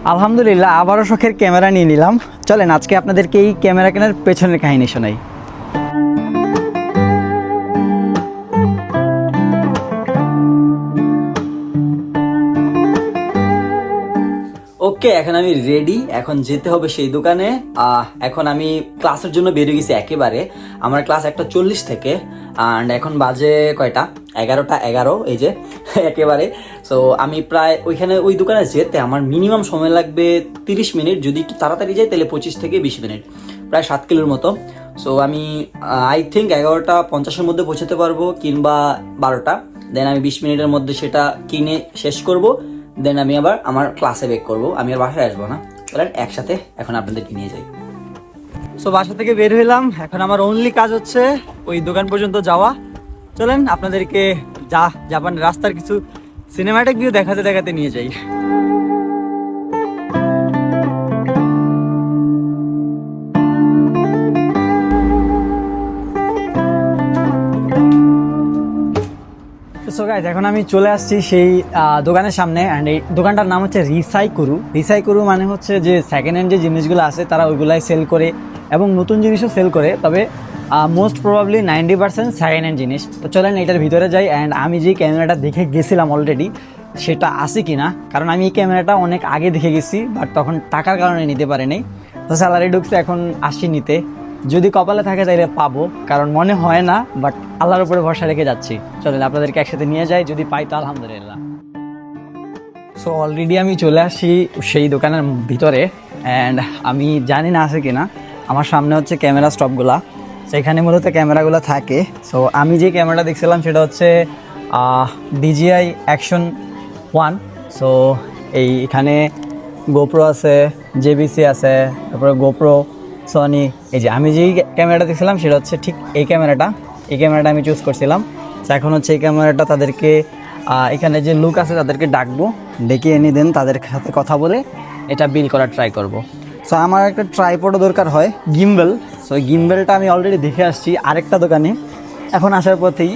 আলহামদুলিল্লাহ আবারও শখের ক্যামেরা নিয়ে নিলাম। চলেন আজকে আপনাদেরকে এই ক্যামেরা কেনার পেছনের কাহিনী শোনাই। ওকে, এখন আমি রেডি, এখন যেতে হবে সেই দোকানে। এখন আমি ক্লাসের জন্য বেরিয়ে গেছি একেবারে। আমার ক্লাস 1:40 থেকে, অ্যান্ড এখন বাজে কয়টা, 11:11, এই যে একেবারে। সো আমি প্রায় ওই দোকানে যেতে আমার মিনিমাম সময় লাগবে 30 মিনিট, যদি একটু তাড়াতাড়ি যাই তাহলে 25 থেকে 20 মিনিট, প্রায় 7 কিলোর মতো। সো আমি আই থিঙ্ক 11:50-এর মধ্যে পৌঁছাতে পারবো, কিংবা 12টা। দেন আমি 20 মিনিটের মধ্যে সেটা কিনে শেষ করব। দেন আমি আবার আমার ক্লাসে ব্যাক করবো, আমি আর বাসায় আসবো না। চলেন একসাথে এখন আপনাদেরকে নিয়ে যাই। সো বাসা থেকে বের হইলাম, এখন আমার অনলি কাজ হচ্ছে ওই দোকান পর্যন্ত যাওয়া। চলেন আপনাদেরকে জাপান রাস্তার কিছু সিনেমাটিক ভিউ দেখাতে দেখাতে নিয়ে যাই। সো গাইজ, এখন আমি চলে আসছি সেই দোকানের সামনে, অ্যান্ড এই দোকানটার নাম হচ্ছে রিসাইকুরু। রিসাইকুরু মানে হচ্ছে যে সেকেন্ড হ্যান্ড যে জিনিসগুলো আছে তারা ওইগুলাই সেল করে, এবং নতুন জিনিসও সেল করে, তবে মোস্ট প্রবাবলি 90% সেকেন্ড হ্যান্ড জিনিস। তো চলেন এটার ভিতরে যাই, অ্যান্ড আমি যে ক্যামেরাটা দেখে গেছিলাম অলরেডি সেটা আছে কি না, কারণ আমি এই ক্যামেরাটা অনেক আগে দেখে গেছি, বাট তখন টাকার কারণে নিতে পারিনি। তো স্যালারি ঢুকছে, এখন আসছি নিতে। যদি কপালে থাকে তাইলে পাবো, কারণ মনে হয় না, বাট আল্লাহর উপরে ভরসা রেখে যাচ্ছি। চলেন আপনাদেরকে একসাথে নিয়ে যাই, যদি পাই তো আলহামদুলিল্লাহ। সো অলরেডি আমি চলে আসি সেই দোকানের ভিতরে, অ্যান্ড আমি জানি না আছে কিনা। আমার সামনে হচ্ছে ক্যামেরা স্টপগুলা, সেখানে মূলত ক্যামেরাগুলো থাকে। সো আমি যে ক্যামেরাটা দেখছিলাম সেটা হচ্ছে DJI Action 1। সো এইখানে গোপ্রো আছে, JVC আছে, তারপরে গোপ্রো, সনি। এই যে আমি যেই ক্যামেরাটা দেখছিলাম সেটা হচ্ছে ঠিক এই ক্যামেরাটা আমি চুজ করছিলাম। তো এখন হচ্ছে এই ক্যামেরাটা তাদেরকে এখানে যে লুক আছে তাদেরকে ডাকবো, ডেকে এনে দেন তাদের সাথে কথা বলে এটা বিল করার ট্রাই করব। সো আমার একটা ট্রাইপডও দরকার হয়, গিম্বেল। সো এই গিম্বেলটা আমি অলরেডি দেখে আসছি আরেকটা দোকানে এখন আসার পথেই।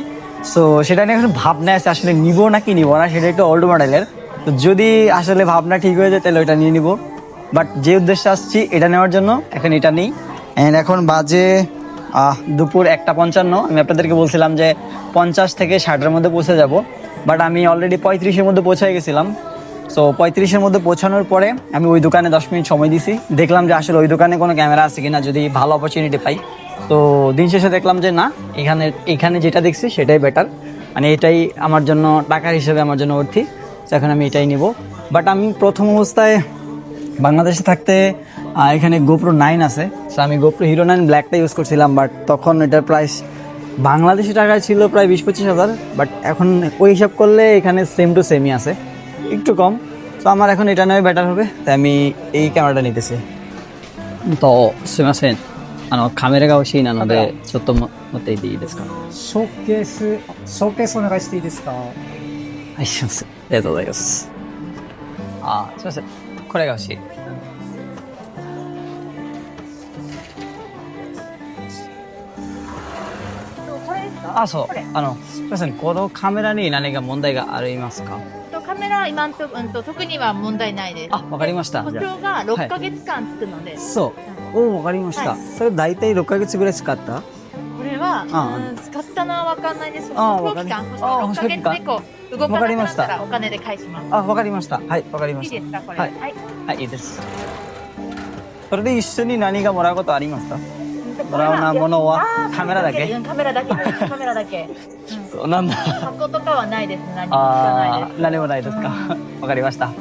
সো সেটা নিয়ে এখন ভাবনা আছে, আসলে নিব নাকি নিব না, সেটা একটু ওল্ড মডেলের। তো যদি আসলে ভাবনা ঠিক হয়ে যায় তাহলে ওইটা নিয়ে নিব, বাট যে উদ্দেশ্যে আসছি এটা নেওয়ার জন্য এখন এটা নেই। অ্যান্ড এখন বাজে দুপুর 1:55। আমি আপনাদেরকে বলছিলাম যে 50 থেকে 60-এর মধ্যে পৌঁছে যাব, বাট আমি অলরেডি 35-এর মধ্যে পৌঁছে গেছিলাম। সো 35-এর মধ্যে পৌঁছানোর পরে আমি ওই দোকানে 10 মিনিট সময় দিছি, দেখলাম যে আসলে ওই দোকানে কোনো ক্যামেরা আছে কিনা, যদি ভালো অপরচুনিটি পাই। তো দিন শেষে দেখলাম যে না, এখানে যেটা দেখছি সেটাই বেটার, মানে এটাই আমার জন্য টাকার হিসেবে আমার জন্য অর্থী। তো এখন আমি এটাই নিব। বাট আমি প্রথম অবস্থায় বাংলাদেশে থাকতে এখানে গোপ্রো 9 আছে। সো আমি গোপ্রো হিরো 9 ব্ল্যাকটা ইউজ করছিলাম, বাট তখন এটার প্রাইস বাংলাদেশি টাকায় ছিল প্রায় 20-25 হাজার। বাট এখন ওই হিসাব করলে এখানে সেম টু সেমই আছে, একটু কম। তো আমার এখন এটা নেওয়া বেটার হবে, তাই আমি এই ক্যামেরাটা নিতেছি। তো সুইমাসেনカメラが欲しいなのでちょっと持っていていいですか？ショーケースお願いしていいですか？はい、します。ありがとうございます。すいません、これが欲しい。これですか？そう。すみません、このカメラに何か問題がありますか？カメラは今んと特には問題ないです。わかりました。保証が6ヶ月間つくので、そう。わかりました。それ大体6ヶ月ぐらい使った？これは使ったのは分かんないです。保証期間、そして6ヶ月以降動かなくなったらお金で返します。わかりました。はい、わかりました。いいですかこれ？はい、はい、いいです。それで一緒に何かもらうことありますか？もらうなものはカメラだけ？カメラだけです。カメラだけ。そうなんだ。箱とかはないです。何も知らないです。何もないですか？わかりました。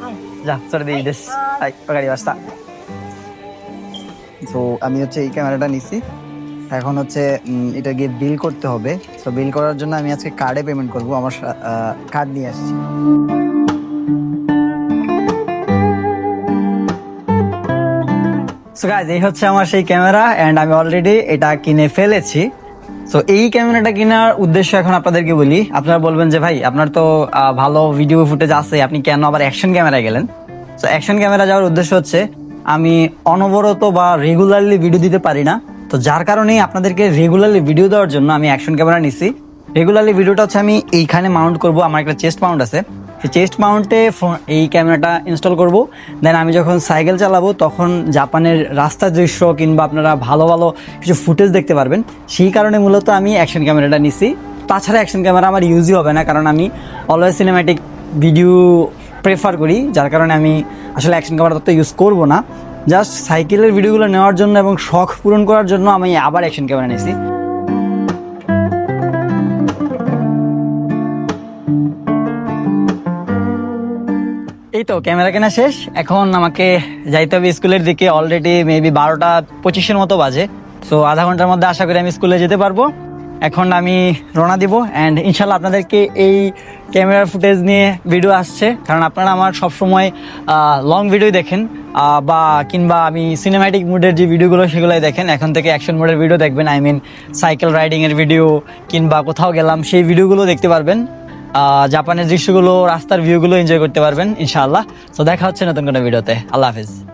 じゃあそれでいいです。はい、わかりました。সো আমি হচ্ছে এই ক্যামেরাটা নিছি, এখন হচ্ছে এটা গিয়ে বিল করতে হবে। সো বিল করার জন্য আমি আজকে কার্ডে পেমেন্ট করব, আমার কার্ড নিয়ে আসছি। সো গাইজ, এই হচ্ছে আমার সেই ক্যামেরা, অ্যান্ড আমি অলরেডি এটা কিনে ফেলেছি। সো এই ক্যামেরাটা কেনার উদ্দেশ্য এখন আপনাদেরকে বলি। আপনারা বলবেন যে ভাই আপনার তো ভালো ভিডিও ফুটেজ আছে, আপনি কেন আবার অ্যাকশন ক্যামেরায় গেলেন? সো অ্যাকশন ক্যামেরা যাওয়ার উদ্দেশ্য হচ্ছে আমি অনবরত বা রেগুলারলি ভিডিও দিতে পারি না, তো যার কারণেই আপনাদেরকে রেগুলারলি ভিডিও দেওয়ার জন্য আমি অ্যাকশন ক্যামেরা নিছি। রেগুলারলি ভিডিওটা হচ্ছে আমি এইখানে মাউন্ট করব, আমার একটা চেস্ট মাউন্ট আছে, চেস্ট মাউন্টে এই ক্যামেরাটা ইনস্টল করব। দেন আমি যখন সাইকেল চালাবো তখন জাপানের রাস্তার দৃশ্য কিংবা আপনারা ভালো ভালো কিছু ফুটেজ দেখতে পারবেন। সেই কারণে মূলত আমি অ্যাকশন ক্যামেরাটা নিছি। তাছাড়া অ্যাকশন ক্যামেরা আমার ইউজই হবে না, কারণ আমি অলওয়েজ সিনেম্যাটিক ভিডিও প্রেফার করি, যার কারণে আমি আসলে অ্যাকশন ক্যামেরা তত ইউজ করব না। জাস্ট সাইকেলের ভিডিওগুলো নেওয়ার জন্য এবং শখ পূরণ করার জন্য আমি আবার অ্যাকশন ক্যামেরা নিয়েছি। এই তো ক্যামেরা কেনা শেষ, এখন আমাকে যাইতে হবে স্কুলের দিকে। অলরেডি মেবি 12:25 মতো বাজে। সো আধা ঘন্টার মধ্যে আশা করি আমি স্কুলে যেতে পারবো। এখন আমি রওনা দিব অ্যান্ড ইনশাল্লাহ আপনাদেরকে এই ক্যামেরার ফুটেজ নিয়ে ভিডিও আসছে, কারণ আপনারা আমার সবসময় লং ভিডিও দেখেন বা কিংবা আমি সিনেম্যাটিক মুডের যে ভিডিওগুলো সেগুলোই দেখেন। এখন থেকে অ্যাকশন মোডের ভিডিও দেখবেন, আই মিন সাইকেল রাইডিংয়ের ভিডিও কিংবা কোথাও গেলাম সেই ভিডিওগুলো দেখতে পারবেন। জাপানের দৃশ্যগুলো, রাস্তার ভিউগুলো এনজয় করতে পারবেন ইনশাআল্লাহ। তো দেখা হচ্ছে নতুন কোনো ভিডিওতে। আল্লাহ হাফিজ।